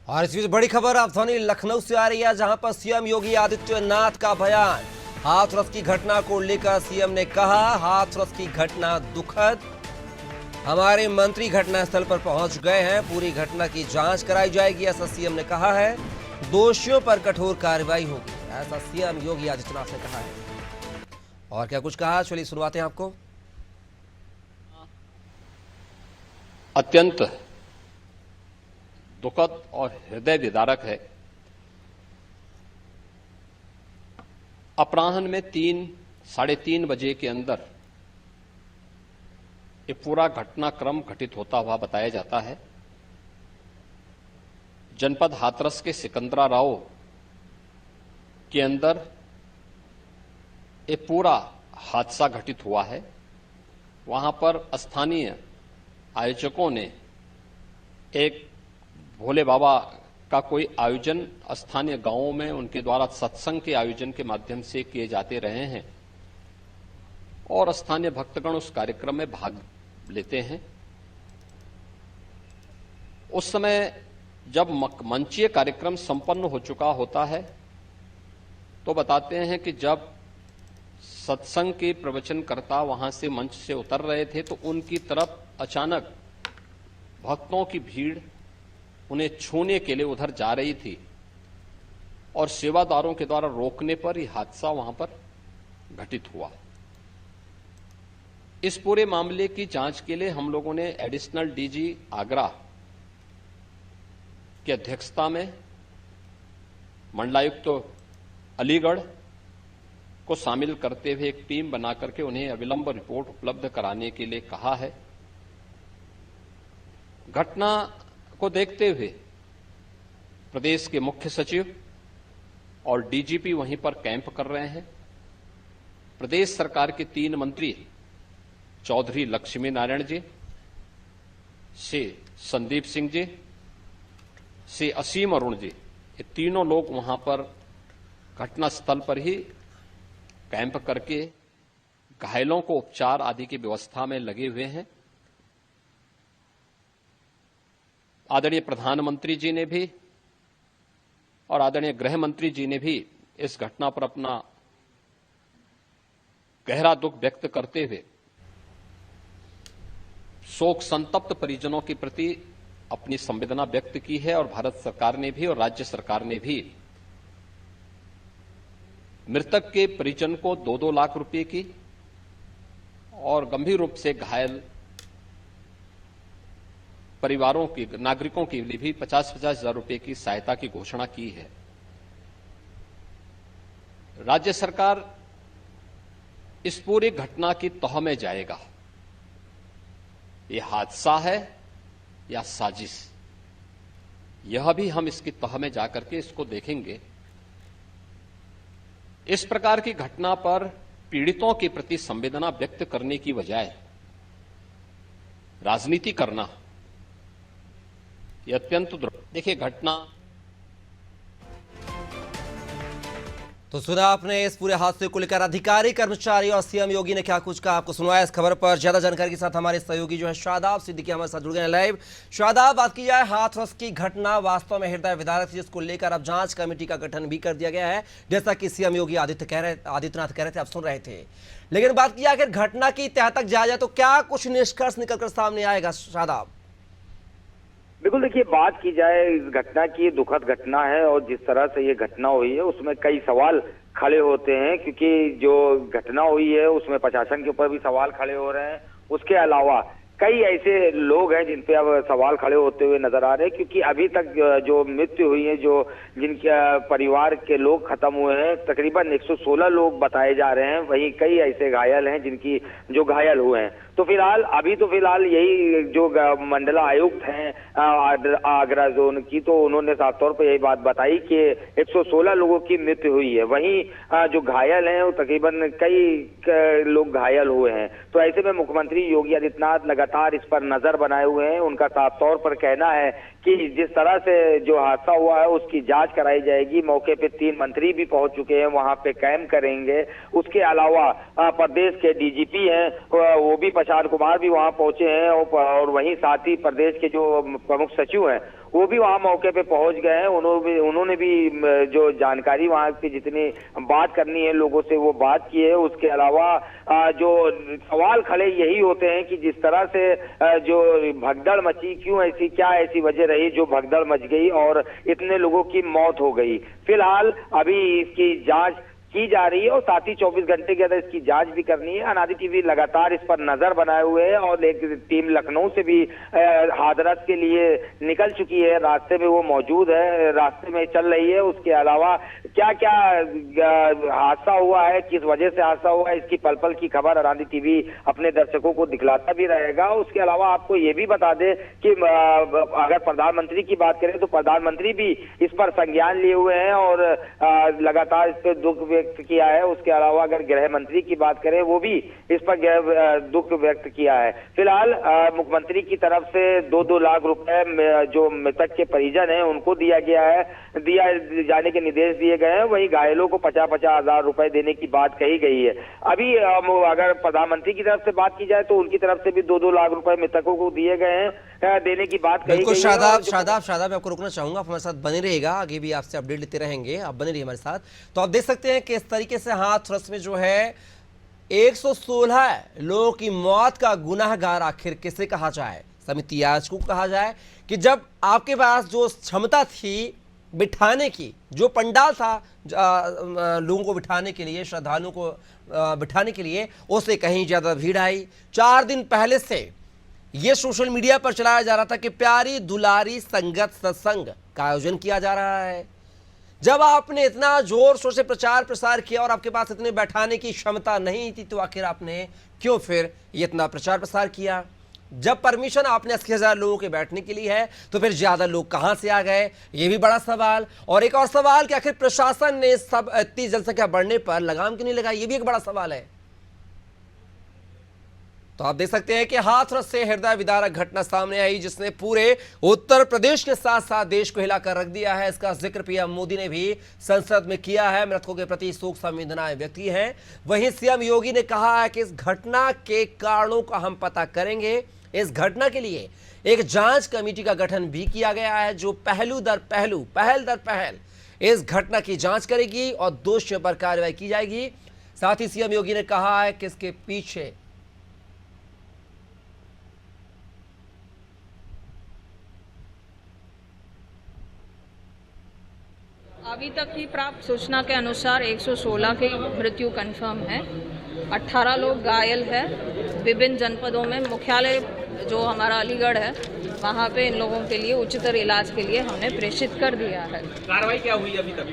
और इस बीच बड़ी खबर राजधानी लखनऊ से आ रही है, जहां पर सीएम योगी आदित्यनाथ का बयान। हाथरस की घटना को लेकर सीएम ने कहा, हाथरस की घटना दुखद, हमारे मंत्री घटनास्थल पर पहुंच गए हैं, पूरी घटना की जांच कराई जाएगी, ऐसा सीएम ने कहा है। दोषियों पर कठोर कार्रवाई होगी, ऐसा सीएम योगी आदित्यनाथ ने कहा है। और क्या कुछ कहा, चलिए शुरुआत है आपको। अत्यंत दुखद और हृदय विदारक है। अपराह्न में 3-3:30 बजे के अंदर ये पूरा घटनाक्रम घटित होता हुआ बताया जाता है। जनपद हाथरस के सिकंदरा राव के अंदर ये पूरा हादसा घटित हुआ है। वहां पर स्थानीय आयोजकों ने एक भोले बाबा का कोई आयोजन स्थानीय गांवों में उनके द्वारा सत्संग के आयोजन के माध्यम से किए जाते रहे हैं और स्थानीय भक्तगण उस कार्यक्रम में भाग लेते हैं। उस समय जब मंचीय कार्यक्रम संपन्न हो चुका होता है तो बताते हैं कि जब सत्संग के प्रवचनकर्ता वहां से मंच से उतर रहे थे तो उनकी तरफ अचानक भक्तों की भीड़ उन्हें छूने के लिए उधर जा रही थी और सेवादारों के द्वारा रोकने पर यह हादसा वहां पर घटित हुआ। इस पूरे मामले की जांच के लिए हम लोगों ने एडिशनल डीजी आगरा की अध्यक्षता में मंडलायुक्त अलीगढ़ को शामिल करते हुए एक टीम बना करके उन्हें अविलंब रिपोर्ट उपलब्ध कराने के लिए कहा है। घटना को देखते हुए प्रदेश के मुख्य सचिव और डीजीपी वहीं पर कैंप कर रहे हैं। प्रदेश सरकार के 3 मंत्री चौधरी लक्ष्मी नारायण जी, श्री संदीप सिंह जी, श्री असीम अरुण जी, ये तीनों लोग वहां पर घटनास्थल पर ही कैंप करके घायलों को उपचार आदि की व्यवस्था में लगे हुए हैं। आदरणीय प्रधानमंत्री जी ने भी और आदरणीय गृह मंत्री जी ने भी इस घटना पर अपना गहरा दुख व्यक्त करते हुए शोक संतप्त परिजनों के प्रति अपनी संवेदना व्यक्त की है और भारत सरकार ने भी और राज्य सरकार ने भी मृतक के परिजन को 2-2 लाख रुपए की और गंभीर रूप से घायल परिवारों की नागरिकों के लिए भी 50-50 हजार रुपए की सहायता की घोषणा की है। राज्य सरकार इस पूरी घटना की तह में जाएगा। यह हादसा है या साजिश, यह भी हम इसकी तह में जाकर के इसको देखेंगे। इस प्रकार की घटना पर पीड़ितों के प्रति संवेदना व्यक्त करने की बजाय राजनीति करना यह अत्यंत देखिए घटना। तो सुना आपने इस पूरे हादसे को लेकर अधिकारी, कर्मचारी और सीएम योगी ने क्या कुछ कहा, आपको सुनवाया। इस खबर पर ज्यादा जानकारी के साथ हमारे सहयोगी जो है शादाब सिद्दीकी हमारे साथ जुड़ गए हैं लाइव। शादाब, बात की जाए हाथरस की घटना वास्तव में हृदय विदारक थी, जिसको लेकर अब जांच कमेटी का गठन भी कर दिया गया है, जैसा कि सीएम योगी आदित्यनाथ कह रहे थे, आप सुन रहे थे। लेकिन बात की जाए अगर घटना की तह तक जाया जाए तो क्या कुछ निष्कर्ष निकलकर सामने आएगा शादाब? बिल्कुल, देखिए बात की जाए इस घटना की, दुखद घटना है और जिस तरह से ये घटना हुई है उसमें कई सवाल खड़े होते हैं, क्योंकि जो घटना हुई है उसमें प्रशासन के ऊपर भी सवाल खड़े हो रहे हैं। उसके अलावा कई ऐसे लोग हैं जिन पे अब सवाल खड़े होते हुए नजर आ रहे हैं, क्योंकि अभी तक जो मृत्यु हुई है, जो जिनके परिवार के लोग खत्म हुए हैं, तकरीबन 116 लोग बताए जा रहे हैं। वहीं कई ऐसे घायल हैं जिनकी जो घायल हुए हैं। तो फिलहाल यही जो मंडला आयुक्त हैं आगरा जोन की, तो उन्होंने साफ तौर पर यही बात बताई कि 116 लोगों की मृत्यु हुई है। वहीं जो घायल हैं वो तकरीबन कई लोग घायल हुए हैं। तो ऐसे में मुख्यमंत्री योगी आदित्यनाथ लगातार इस पर नजर बनाए हुए हैं। उनका साफ तौर पर कहना है कि जिस तरह से जो हादसा हुआ है उसकी जांच कराई जाएगी। मौके पे 3 मंत्री भी पहुंच चुके हैं, वहां पे कैंप करेंगे। उसके अलावा प्रदेश के डीजीपी हैं वो भी प्रशांत कुमार भी वहां पहुंचे हैं और वहीं साथ ही प्रदेश के जो प्रमुख सचिव हैं वो भी वहां मौके पे पहुंच गए हैं। उन्होंने भी जो जानकारी वहां की जितनी बात करनी है लोगों से वो बात की है। उसके अलावा जो सवाल खड़े यही होते हैं कि जिस तरह से जो भगदड़ मची, क्यों ऐसी, क्या ऐसी वजह रही जो भगदड़ मच गई और इतने लोगों की मौत हो गई। फिलहाल अभी इसकी जांच की जा रही है और साथ ही 24 घंटे के अंदर इसकी जांच भी करनी है। अनादि टीवी लगातार इस पर नजर बनाए हुए है और एक टीम लखनऊ से भी हादरस के लिए निकल चुकी है, रास्ते में वो मौजूद है, रास्ते में चल रही है। उसके अलावा क्या क्या हादसा हुआ है, किस वजह से हादसा हुआ है, इसकी पल पल की खबर अनादि टीवी अपने दर्शकों को दिखलाता भी रहेगा। उसके अलावा आपको ये भी बता दें कि अगर प्रधानमंत्री की बात करें तो प्रधानमंत्री भी इस पर संज्ञान लिए हुए हैं और लगातार इस पर दुख व्यक्त किया है। उसके अलावा अगर गृह मंत्री की बात करें वो भी इस पर दुख व्यक्त किया है। फिलहाल मुख्यमंत्री की तरफ से 2-2 लाख रुपए जो मृतक के परिजन हैं उनको दिया जाने के निर्देश दिए गए हैं। वहीं घायलों को 50-50 हजार रुपए देने की बात कही गई है। अभी अगर प्रधानमंत्री की तरफ से बात की जाए तो उनकी तरफ से भी 2-2 लाख रुपए मृतकों को दिए गए हैं, देने की बात कही गई है। शादाब, मैं आपको रोकना चाहूंगा, हमारे साथ बने रहेगा, आगे भी आपसे अपडेट लेते रहेंगे, आप बने रहिए हमारे साथ। तो आप देख सकते हैं कि इस तरीके से हाथरस में जो है 116 लोगों की मौत का गुनाहगार आखिर किसे कहा जाए, समिति आज को कहा जाए कि जब आपके पास जो क्षमता थी बिठाने की, जो पंडाल था लोगों को बिठाने के लिए, श्रद्धालुओं को बिठाने के लिए, उससे कहीं ज्यादा भीड़ आई। 4 दिन पहले से यह सोशल मीडिया पर चलाया जा रहा था कि प्यारी दुलारी संगत सत्संग का आयोजन किया जा रहा है। जब आपने इतना जोर शोर से प्रचार प्रसार किया और आपके पास इतने बैठाने की क्षमता नहीं थी तो आखिर आपने क्यों फिर इतना प्रचार प्रसार किया? जब परमिशन आपने 80,000 लोगों के बैठने के लिए है तो फिर ज्यादा लोग कहां से आ गए, ये भी बड़ा सवाल। और एक और सवाल कि आखिर प्रशासन ने सब इतनी जनसंख्या बढ़ने पर लगाम क्यों नहीं लगाई, ये भी एक बड़ा सवाल है। तो आप देख सकते हैं कि हाथरस से हृदय विदारक घटना सामने आई जिसने पूरे उत्तर प्रदेश के साथ साथ देश को हिलाकर रख दिया है। इसका जिक्र पीएम मोदी ने भी संसद में किया है, मृतकों के प्रति शोक संवेदनाएं व्यक्त की हैं। वहीं सीएम योगी ने कहा है कि इस घटना के कारणों का हम पता करेंगे। इस घटना के लिए एक जांच कमेटी का गठन भी किया गया है जो पहल दर पहल इस घटना की जांच करेगी और दोषियों पर कार्रवाई की जाएगी। साथ ही सीएम योगी ने कहा है कि इसके पीछे अभी तक की प्राप्त सूचना के अनुसार 116 की मृत्यु कंफर्म है, 18 लोग घायल है। विभिन्न जनपदों में मुख्यालय जो हमारा अलीगढ़ है वहाँ पे इन लोगों के लिए उच्चतर इलाज के लिए हमने प्रेषित कर दिया है। कार्रवाई क्या हुई अभी तक?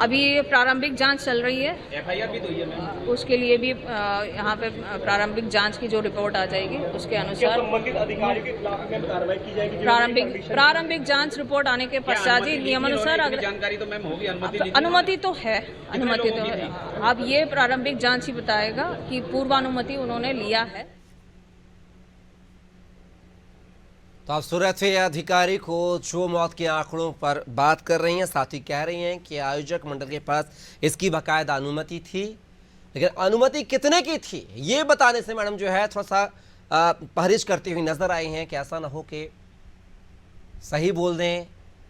अभी प्रारंभिक जांच चल रही है, एफआईआर भी तो हुई है। उसके लिए भी यहाँ पे प्रारंभिक जांच की जो रिपोर्ट आ जाएगी उसके अनुसार संबंधित अधिकारियों के खिलाफ में कार्रवाई की जाएगी। प्रारंभिक जांच रिपोर्ट आने के पश्चात ही नियमानुसार अगर जानकारी तो मैम होगी, अनुमति तो है। अब ये प्रारंभिक जांच ही बताएगा कि पूर्वानुमति उन्होंने लिया है। तो आप सुरक्षा अधिकारी को जो मौत के आंकड़ों पर बात कर रही हैं, साथ ही कह रही हैं कि आयोजक मंडल के पास इसकी बाकायदा अनुमति थी, लेकिन अनुमति कितने की थी ये बताने से मैडम जो है थोड़ा सा परहेज करती हुई नजर आई हैं कि ऐसा ना हो कि सही बोल दें,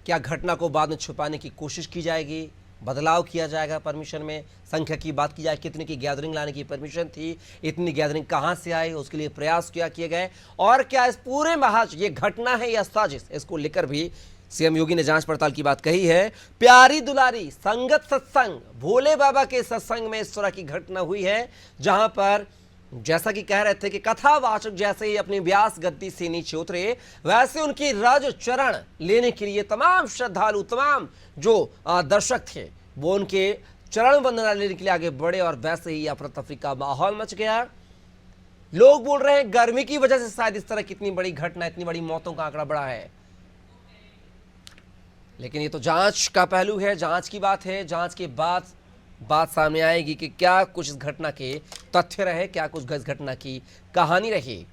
क्या घटना को बाद में छुपाने की कोशिश की जाएगी, बदलाव किया जाएगा परमिशन में, संख्या की बात की जाए, कितने की गैदरिंग लाने की परमिशन थी, इतनी गैदरिंग कहां से आई, उसके लिए प्रयास क्या किए गए, और क्या इस पूरे महज ये घटना है या साजिश, इसको लेकर भी सीएम योगी ने जांच पड़ताल की बात कही है। प्यारी दुलारी संगत सत्संग, भोले बाबा के सत्संग में इस तरह की घटना हुई है जहां पर जैसा कि कह रहे थे कि कथावाचक जैसे ही अपनी व्यास गद्दी से नीचे उतरे वैसे उनकी रज चरण लेने के लिए तमाम श्रद्धालु, तमाम जो दर्शक थे वो उनके चरण वंदना लेने के लिए आगे बढ़े और वैसे ही अफरा तफरी का माहौल मच गया। लोग बोल रहे हैं गर्मी की वजह से शायद इस तरह की इतनी बड़ी घटना, इतनी बड़ी मौतों का आंकड़ा बढ़ा है, लेकिन ये तो जांच का पहलू है, जांच की बात है। जांच के बाद बात सामने आएगी कि क्या कुछ इस घटना के तथ्य रहे, क्या कुछ इस घटना की कहानी रही।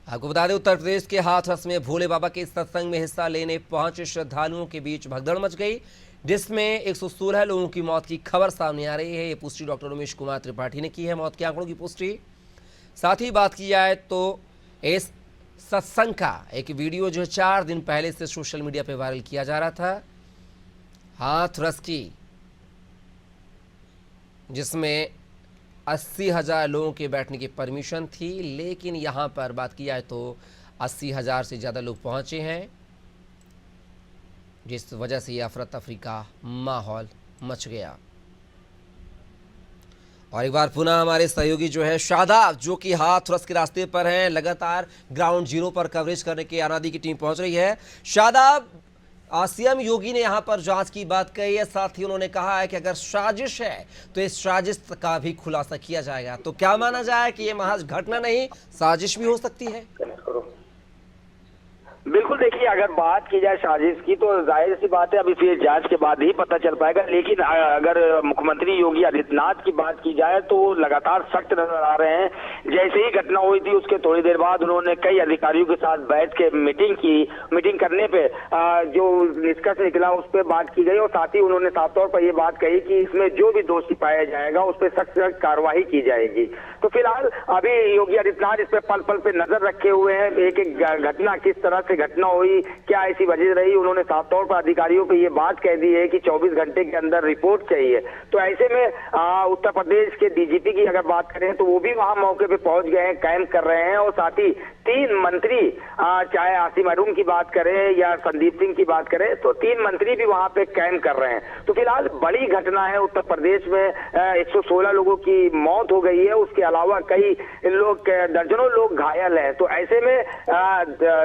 आपको बता दें उत्तर प्रदेश के हाथरस में भोले बाबा के सत्संग में हिस्सा लेने पहुंचे श्रद्धालुओं के बीच भगदड़ मच गई जिसमें 116 लोगों की मौत की खबर सामने आ रही है। ये पुष्टि डॉक्टर उमेश कुमार त्रिपाठी ने की है, मौत के आंकड़ों की पुष्टि। साथ ही बात की जाए तो इस सत्संग का एक वीडियो जो है 4 दिन पहले से सोशल मीडिया पे वायरल किया जा रहा था। हाथरस की, जिसमें 80,000 लोगों के बैठने की परमिशन थी, लेकिन यहां पर बात किया है तो 80,000 से ज़्यादा लोग पहुंचे हैं, जिस वजह से यह अफरा तफरी का माहौल मच गया। और एक बार पुनः हमारे सहयोगी जो है शादाब, जो कि हाथरस के रास्ते पर हैं, लगातार ग्राउंड जीरो पर कवरेज करने के आनादी की टीम पहुंच रही है। शादाब, सीएम योगी ने यहां पर जांच की बात कही है, साथ ही उन्होंने कहा है कि अगर साजिश है तो इस साजिश का भी खुलासा किया जाएगा। तो क्या माना जाए कि यह महज घटना नहीं, साजिश भी हो सकती है? बिल्कुल, देखिए अगर बात की जाए साजिश की तो जाहिर सी बात है अब इसे जांच के बाद ही पता चल पाएगा। लेकिन अगर मुख्यमंत्री योगी आदित्यनाथ की बात की जाए तो वो लगातार सख्त नजर आ रहे हैं। जैसे ही घटना हुई थी उसके थोड़ी देर बाद उन्होंने कई अधिकारियों के साथ बैठ के मीटिंग की। मीटिंग करने पे जो निष्कर्ष निकला उस पर बात की गई और साथ ही उन्होंने साफ तौर पर यह बात कही कि इसमें जो भी दोषी पाया जाएगा उस पर सख्त सख्त कार्रवाई की जाएगी। तो फिलहाल अभी योगी आदित्यनाथ इस पर पल पल पे नजर रखे हुए हैं। एक एक घटना किस तरह से घटना हुई, क्या ऐसी वजह रही, उन्होंने साफ तौर पर अधिकारियों को ये बात कह दी है कि 24 घंटे के अंदर रिपोर्ट चाहिए। तो ऐसे में उत्तर प्रदेश के डीजीपी की अगर बात करें तो वो भी वहां मौके पे पहुंच गए हैं, कैंप कर रहे हैं। और साथ ही 3 मंत्री, चाहे आसिम अरून की बात करें या संदीप सिंह की बात करें, तो 3 मंत्री भी वहां पे कैंप कर रहे हैं। तो फिलहाल बड़ी घटना है, उत्तर प्रदेश में 116 लोगों की मौत हो गई है, उसके अलावा कई लोग, दर्जनों लोग घायल हैं। तो ऐसे में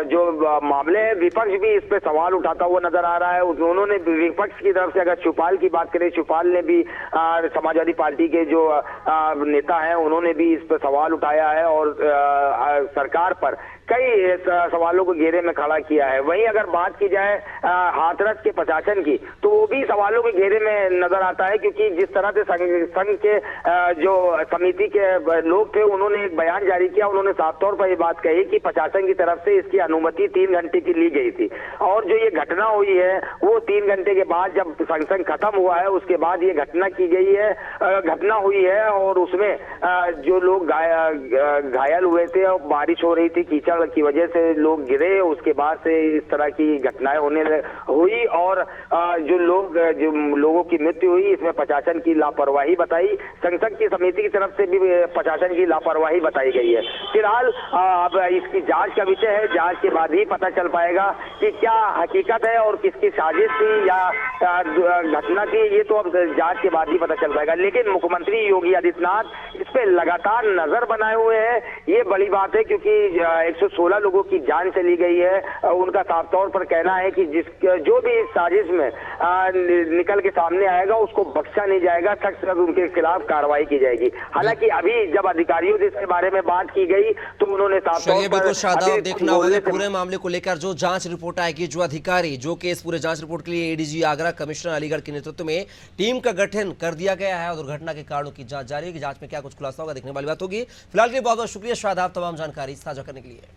जो मामले हैं, विपक्ष भी इस पे सवाल उठाता हुआ नजर आ रहा है। उन्होंने विपक्ष की तरफ से अगर शिवपाल की बात करें, शिवपाल ने भी समाजवादी पार्टी के जो नेता हैं उन्होंने भी इस पे सवाल उठाया है और सरकार पर कई सवालों को घेरे में खड़ा किया है। वहीं अगर बात की जाए हाथरस के प्रशासन की तो वो भी सवालों के घेरे में नजर आता है, क्योंकि जिस तरह से संघ के जो समिति के लोग थे उन्होंने एक बयान जारी किया। उन्होंने साफ तौर पर ये बात कही कि प्रशासन की तरफ से इसकी अनुमति 3 घंटे की ली गई थी और जो ये घटना हुई है वो 3 घंटे के बाद जब संघ खत्म हुआ है उसके बाद ये घटना की गई है, घटना हुई है। और उसमें जो लोग घायल हुए थे और बारिश हो रही थी, कीचड़ की वजह से लोग गिरे, उसके बाद से इस तरह की घटनाएं होने हुई और जो लोगों की मृत्यु हुई, इसमें प्रशासन की लापरवाही बताई, संसद की समिति की तरफ से भी प्रशासन की लापरवाही बताई गई है। फिलहाल अब इसकी जांच का विषय है, जांच के बाद ही पता चल पाएगा कि क्या हकीकत है और किसकी साजिश थी या घटना थी, ये तो अब जांच के बाद ही पता चल पाएगा। लेकिन मुख्यमंत्री योगी आदित्यनाथ इस पे लगातार नजर बनाए हुए हैं, ये बड़ी बात है, क्योंकि 116 लोगों की जान चली गई है। उनका साफ तौर पर कहना है कि जो भी इस साजिश में निकल के सामने आएगा उसको बख्शा नहीं जाएगा, सख्त सख्त उनके खिलाफ कार्रवाई की जाएगी। हालांकि अभी जब अधिकारियों से इसके बारे में बात की गई तो उन्होंने साफ तौर पर बिल्कुल शादाब, देखना होगा पूरे मामले को लेकर जो जांच रिपोर्ट आएगी, जो अधिकारी, जो केस पूरे जांच रिपोर्ट के लिए एडीजी आगरा, कमिश्नर अलीगढ़ के नेतृत्व में टीम का गठन कर दिया गया है और दुर्घटना के कारणों की जांच जारी है। जांच में क्या कुछ खुलासा होगा देखने वाली बात होगी। फिलहाल के लिए बहुत बहुत शुक्रिया शादाब, तमाम जानकारी साझा करने के लिए।